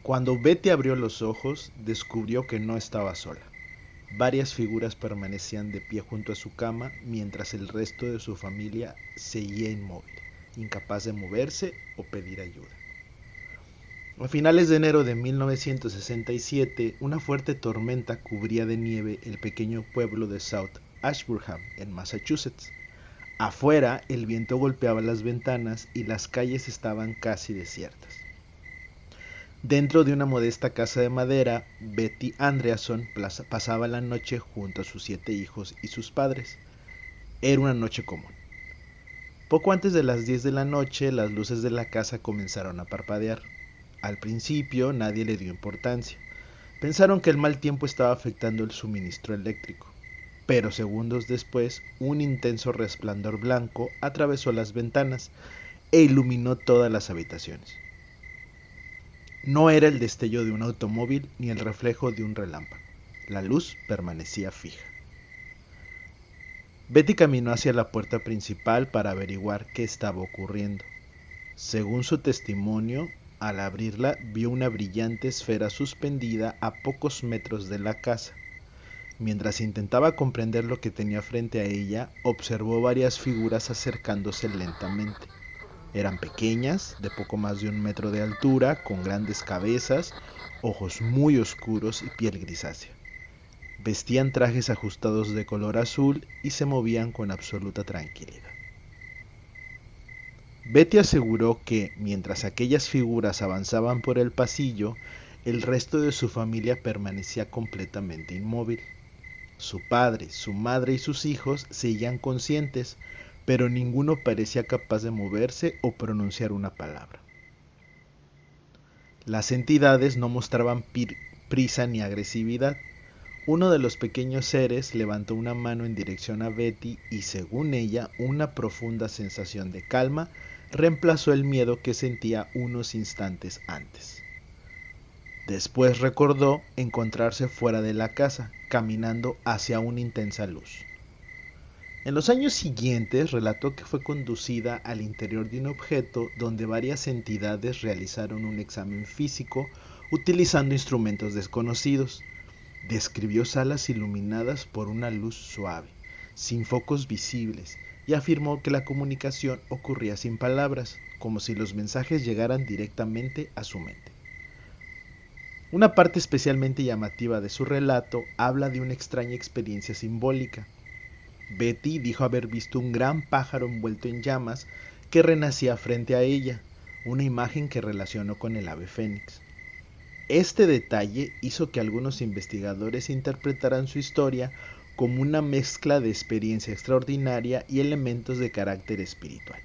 Cuando Betty abrió los ojos, descubrió que no estaba sola. Varias figuras permanecían de pie junto a su cama, mientras el resto de su familia seguía inmóvil, incapaz de moverse o pedir ayuda. A finales de enero de 1967, una fuerte tormenta cubría de nieve el pequeño pueblo de South Ashburnham, en Massachusetts. Afuera, el viento golpeaba las ventanas y las calles estaban casi desiertas. Dentro de una modesta casa de madera, Betty Andreasson pasaba la noche junto a sus 7 hijos y sus padres. Era una noche común. Poco antes de las 10 de la noche, las luces de la casa comenzaron a parpadear. Al principio, nadie le dio importancia. Pensaron que el mal tiempo estaba afectando el suministro eléctrico. Pero segundos después, un intenso resplandor blanco atravesó las ventanas e iluminó todas las habitaciones. No era el destello de un automóvil ni el reflejo de un relámpago. La luz permanecía fija. Betty caminó hacia la puerta principal para averiguar qué estaba ocurriendo. Según su testimonio, al abrirla vio una brillante esfera suspendida a pocos metros de la casa. Mientras intentaba comprender lo que tenía frente a ella, observó varias figuras acercándose lentamente. Eran pequeñas, de poco más de 1 metro de altura, con grandes cabezas, ojos muy oscuros y piel grisácea. Vestían trajes ajustados de color azul y se movían con absoluta tranquilidad. Betty aseguró que, mientras aquellas figuras avanzaban por el pasillo, el resto de su familia permanecía completamente inmóvil. Su padre, su madre y sus hijos seguían conscientes, pero ninguno parecía capaz de moverse o pronunciar una palabra. Las entidades no mostraban prisa ni agresividad. Uno de los pequeños seres levantó una mano en dirección a Betty y, según ella, una profunda sensación de calma reemplazó el miedo que sentía unos instantes antes. Después recordó encontrarse fuera de la casa, caminando hacia una intensa luz. En los años siguientes relató que fue conducida al interior de un objeto donde varias entidades realizaron un examen físico utilizando instrumentos desconocidos. Describió salas iluminadas por una luz suave, sin focos visibles, y afirmó que la comunicación ocurría sin palabras, como si los mensajes llegaran directamente a su mente. Una parte especialmente llamativa de su relato habla de una extraña experiencia simbólica. Betty dijo haber visto un gran pájaro envuelto en llamas que renacía frente a ella, una imagen que relacionó con el ave fénix. Este detalle hizo que algunos investigadores interpretaran su historia como una mezcla de experiencia extraordinaria y elementos de carácter espiritual.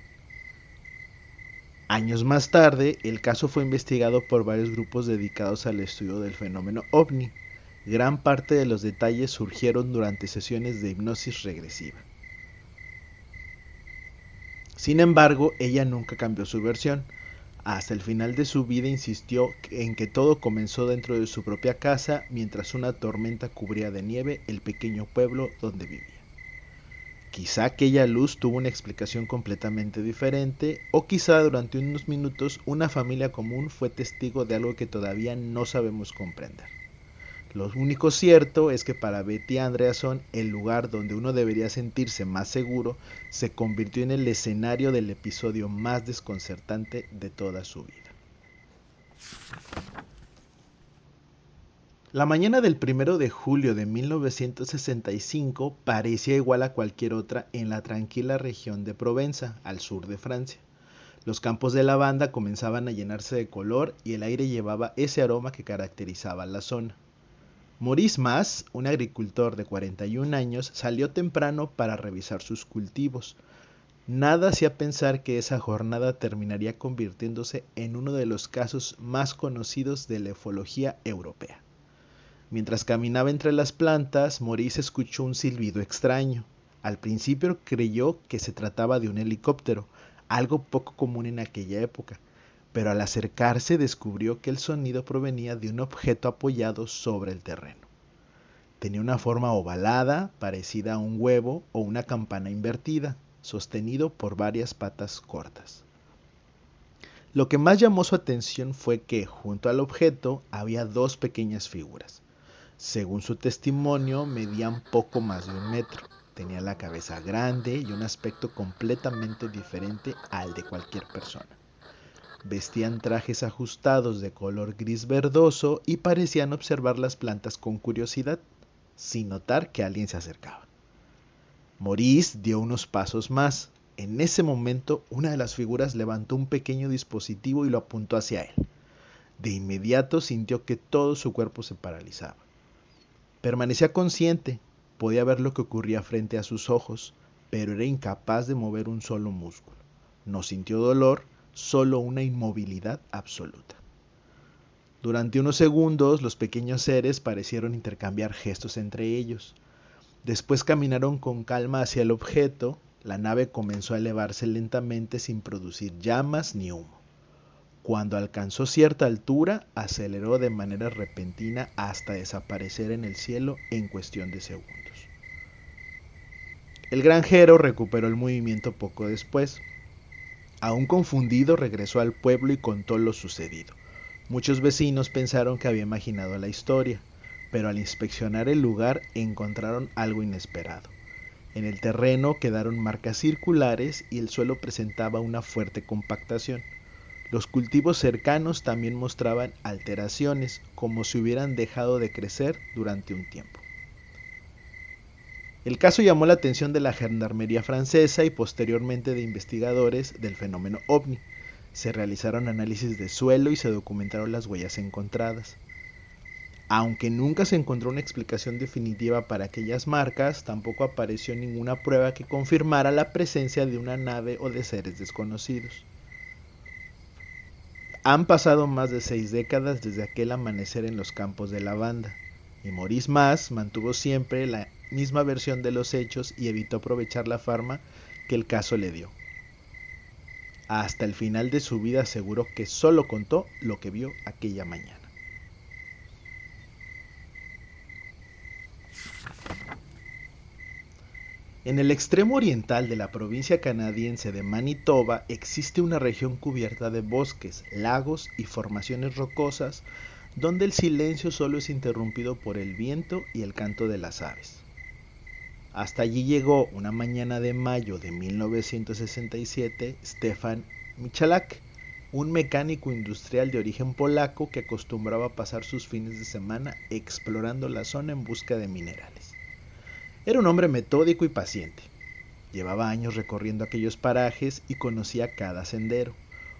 Años más tarde, el caso fue investigado por varios grupos dedicados al estudio del fenómeno ovni. Gran parte de los detalles surgieron durante sesiones de hipnosis regresiva. Sin embargo, ella nunca cambió su versión. Hasta el final de su vida insistió en que todo comenzó dentro de su propia casa mientras una tormenta cubría de nieve el pequeño pueblo donde vivía. Quizá aquella luz tuvo una explicación completamente diferente, o quizá durante unos minutos una familia común fue testigo de algo que todavía no sabemos comprender. Lo único cierto es que para Betty Andreasson, el lugar donde uno debería sentirse más seguro se convirtió en el escenario del episodio más desconcertante de toda su vida. La mañana del 1 de julio de 1965 parecía igual a cualquier otra en la tranquila región de Provenza, al sur de Francia. Los campos de lavanda comenzaban a llenarse de color y el aire llevaba ese aroma que caracterizaba la zona. Maurice Mas, un agricultor de 41 años, salió temprano para revisar sus cultivos. Nada hacía pensar que esa jornada terminaría convirtiéndose en uno de los casos más conocidos de la ufología europea. Mientras caminaba entre las plantas, Maurice escuchó un silbido extraño. Al principio creyó que se trataba de un helicóptero, algo poco común en aquella época, pero al acercarse descubrió que el sonido provenía de un objeto apoyado sobre el terreno. Tenía una forma ovalada, parecida a un huevo o una campana invertida, sostenido por varias patas cortas. Lo que más llamó su atención fue que, junto al objeto, había dos pequeñas figuras. Según su testimonio, medían poco más de 1 metro. Tenían la cabeza grande y un aspecto completamente diferente al de cualquier persona. Vestían trajes ajustados de color gris verdoso y parecían observar las plantas con curiosidad, sin notar que alguien se acercaba. Maurice dio unos pasos más. En ese momento, una de las figuras levantó un pequeño dispositivo y lo apuntó hacia él. De inmediato sintió que todo su cuerpo se paralizaba. Permanecía consciente, podía ver lo que ocurría frente a sus ojos, pero era incapaz de mover un solo músculo. No sintió dolor, solo una inmovilidad absoluta. Durante unos segundos, los pequeños seres parecieron intercambiar gestos entre ellos. Después caminaron con calma hacia el objeto. La nave comenzó a elevarse lentamente sin producir llamas ni humo. Cuando alcanzó cierta altura, aceleró de manera repentina hasta desaparecer en el cielo en cuestión de segundos. El granjero recuperó el movimiento poco después. Aún confundido, regresó al pueblo y contó lo sucedido. Muchos vecinos pensaron que había imaginado la historia, pero al inspeccionar el lugar encontraron algo inesperado. En el terreno quedaron marcas circulares y el suelo presentaba una fuerte compactación. Los cultivos cercanos también mostraban alteraciones, como si hubieran dejado de crecer durante un tiempo. El caso llamó la atención de la Gendarmería francesa y posteriormente de investigadores del fenómeno ovni. Se realizaron análisis de suelo y se documentaron las huellas encontradas. Aunque nunca se encontró una explicación definitiva para aquellas marcas, tampoco apareció ninguna prueba que confirmara la presencia de una nave o de seres desconocidos. Han pasado más de 6 décadas desde aquel amanecer en los campos de lavanda, y Maurice Mas mantuvo siempre la misma versión de los hechos y evitó aprovechar la fama que el caso le dio. Hasta el final de su vida aseguró que solo contó lo que vio aquella mañana. En el extremo oriental de la provincia canadiense de Manitoba existe una región cubierta de bosques, lagos y formaciones rocosas donde el silencio solo es interrumpido por el viento y el canto de las aves. Hasta allí llegó una mañana de mayo de 1967 Stefan Michalak, un mecánico industrial de origen polaco que acostumbraba pasar sus fines de semana explorando la zona en busca de minerales. Era un hombre metódico y paciente. Llevaba años recorriendo aquellos parajes y conocía cada sendero.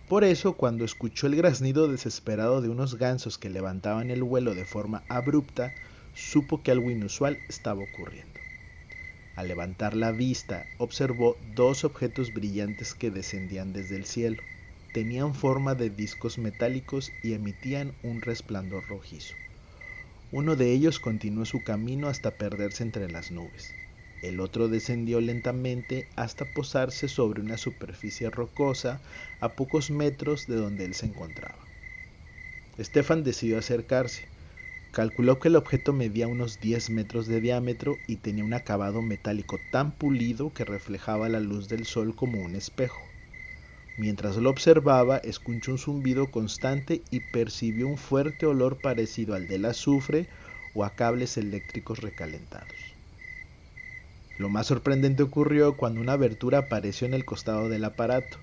Por eso, cuando escuchó el graznido desesperado de unos gansos que levantaban el vuelo de forma abrupta, supo que algo inusual estaba ocurriendo. Al levantar la vista, observó dos objetos brillantes que descendían desde el cielo. Tenían forma de discos metálicos y emitían un resplandor rojizo. Uno de ellos continuó su camino hasta perderse entre las nubes. El otro descendió lentamente hasta posarse sobre una superficie rocosa a pocos metros de donde él se encontraba. Stefan decidió acercarse. Calculó que el objeto medía unos 10 metros de diámetro y tenía un acabado metálico tan pulido que reflejaba la luz del sol como un espejo. Mientras lo observaba, escuchó un zumbido constante y percibió un fuerte olor parecido al del azufre o a cables eléctricos recalentados. Lo más sorprendente ocurrió cuando una abertura apareció en el costado del aparato.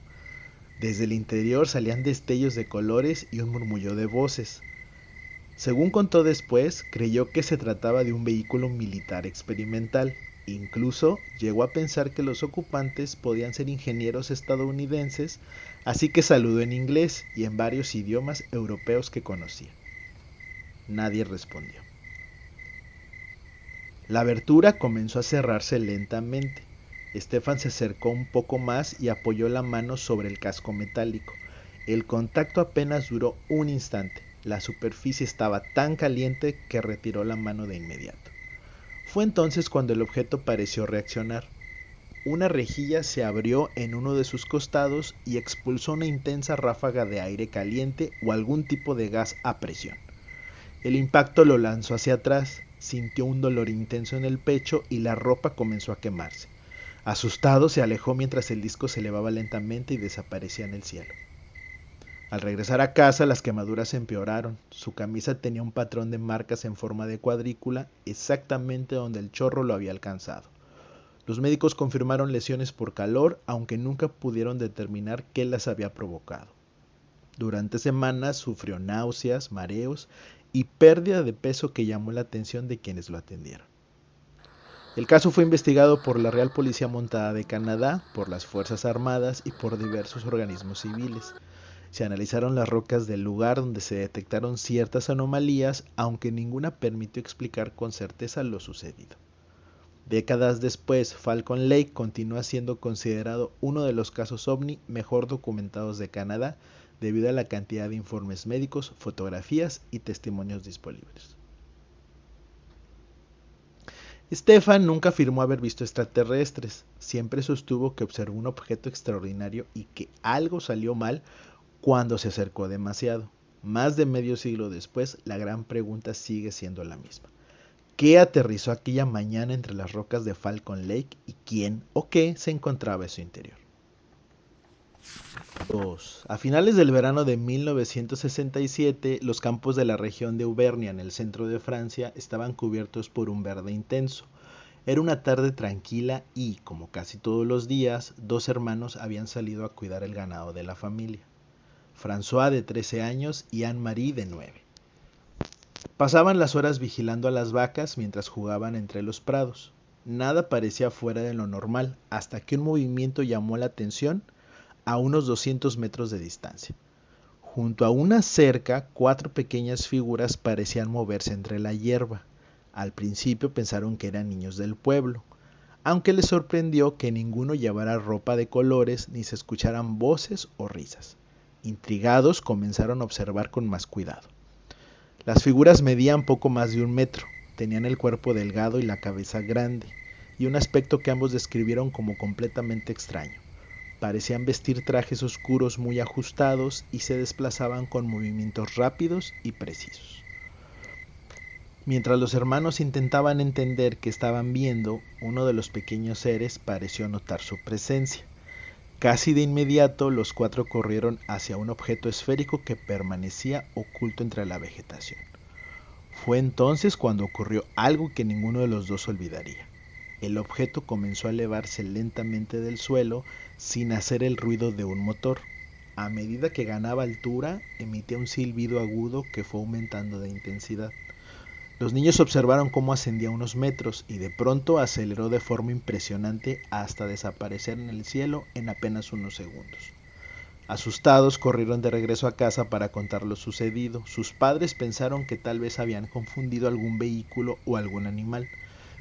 Desde el interior salían destellos de colores y un murmullo de voces. Según contó después, creyó que se trataba de un vehículo militar experimental. Incluso llegó a pensar que los ocupantes podían ser ingenieros estadounidenses, así que saludó en inglés y en varios idiomas europeos que conocía. Nadie respondió. La abertura comenzó a cerrarse lentamente. Stefan se acercó un poco más y apoyó la mano sobre el casco metálico. El contacto apenas duró un instante. La superficie estaba tan caliente que retiró la mano de inmediato. Fue entonces cuando el objeto pareció reaccionar. Una rejilla se abrió en uno de sus costados y expulsó una intensa ráfaga de aire caliente o algún tipo de gas a presión. El impacto lo lanzó hacia atrás, sintió un dolor intenso en el pecho y la ropa comenzó a quemarse. Asustado se alejó mientras el disco se elevaba lentamente y desaparecía en el cielo. Al regresar a casa, las quemaduras empeoraron. Su camisa tenía un patrón de marcas en forma de cuadrícula, exactamente donde el chorro lo había alcanzado. Los médicos confirmaron lesiones por calor, aunque nunca pudieron determinar qué las había provocado. Durante semanas sufrió náuseas, mareos y pérdida de peso que llamó la atención de quienes lo atendieron. El caso fue investigado por la Real Policía Montada de Canadá, por las Fuerzas Armadas y por diversos organismos civiles. Se analizaron las rocas del lugar donde se detectaron ciertas anomalías, aunque ninguna permitió explicar con certeza lo sucedido. Décadas después, Falcon Lake continúa siendo considerado uno de los casos ovni mejor documentados de Canadá debido a la cantidad de informes médicos, fotografías y testimonios disponibles. Stefan nunca afirmó haber visto extraterrestres, siempre sostuvo que observó un objeto extraordinario y que algo salió mal cuando se acercó demasiado. Más de medio siglo después, la gran pregunta sigue siendo la misma. ¿Qué aterrizó aquella mañana entre las rocas de Falcon Lake y quién o qué se encontraba en su interior? 2. A finales del verano de 1967, los campos de la región de Auvernia, en el centro de Francia, estaban cubiertos por un verde intenso. Era una tarde tranquila y, como casi todos los días, dos hermanos habían salido a cuidar el ganado de la familia. François, de 13 años, y Anne-Marie, de 9. Pasaban las horas vigilando a las vacas mientras jugaban entre los prados. Nada parecía fuera de lo normal, hasta que un movimiento llamó la atención a unos 200 metros de distancia. Junto a una cerca, 4 pequeñas figuras parecían moverse entre la hierba. Al principio pensaron que eran niños del pueblo, aunque les sorprendió que ninguno llevara ropa de colores ni se escucharan voces o risas. Intrigados, comenzaron a observar con más cuidado. Las figuras medían poco más de 1 metro, tenían el cuerpo delgado y la cabeza grande, y un aspecto que ambos describieron como completamente extraño. Parecían vestir trajes oscuros muy ajustados y se desplazaban con movimientos rápidos y precisos. Mientras los hermanos intentaban entender qué estaban viendo, uno de los pequeños seres pareció notar su presencia. Casi de inmediato, los 4 corrieron hacia un objeto esférico que permanecía oculto entre la vegetación. Fue entonces cuando ocurrió algo que ninguno de los dos olvidaría. El objeto comenzó a elevarse lentamente del suelo sin hacer el ruido de un motor. A medida que ganaba altura, emitía un silbido agudo que fue aumentando de intensidad. Los niños observaron cómo ascendía unos metros y de pronto aceleró de forma impresionante hasta desaparecer en el cielo en apenas unos segundos. Asustados, corrieron de regreso a casa para contar lo sucedido. Sus padres pensaron que tal vez habían confundido algún vehículo o algún animal,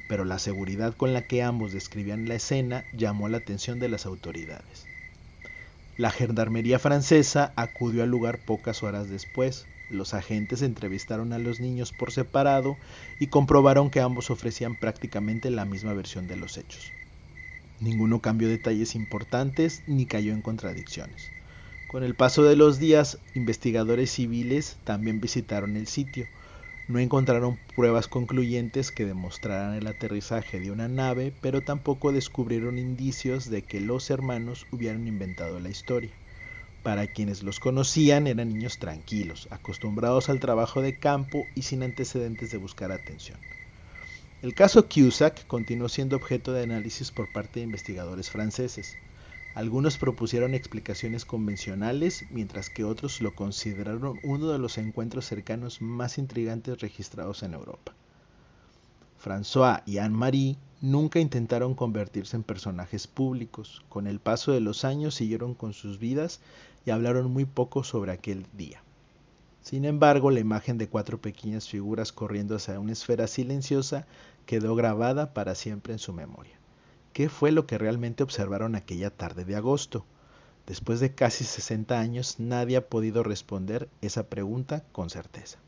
pero la seguridad con la que ambos describían la escena llamó la atención de las autoridades. La gendarmería francesa acudió al lugar pocas horas después. Los agentes entrevistaron a los niños por separado y comprobaron que ambos ofrecían prácticamente la misma versión de los hechos. Ninguno cambió detalles importantes ni cayó en contradicciones. Con el paso de los días, investigadores civiles también visitaron el sitio. No encontraron pruebas concluyentes que demostraran el aterrizaje de una nave, pero tampoco descubrieron indicios de que los hermanos hubieran inventado la historia. Para quienes los conocían, eran niños tranquilos, acostumbrados al trabajo de campo y sin antecedentes de buscar atención. El caso Cusack continuó siendo objeto de análisis por parte de investigadores franceses. Algunos propusieron explicaciones convencionales, mientras que otros lo consideraron uno de los encuentros cercanos más intrigantes registrados en Europa. François y Anne-Marie nunca intentaron convertirse en personajes públicos. Con el paso de los años siguieron con sus vidas y hablaron muy poco sobre aquel día. Sin embargo, la imagen de 4 pequeñas figuras corriendo hacia una esfera silenciosa quedó grabada para siempre en su memoria. ¿Qué fue lo que realmente observaron aquella tarde de agosto? Después de casi 60 años, nadie ha podido responder esa pregunta con certeza.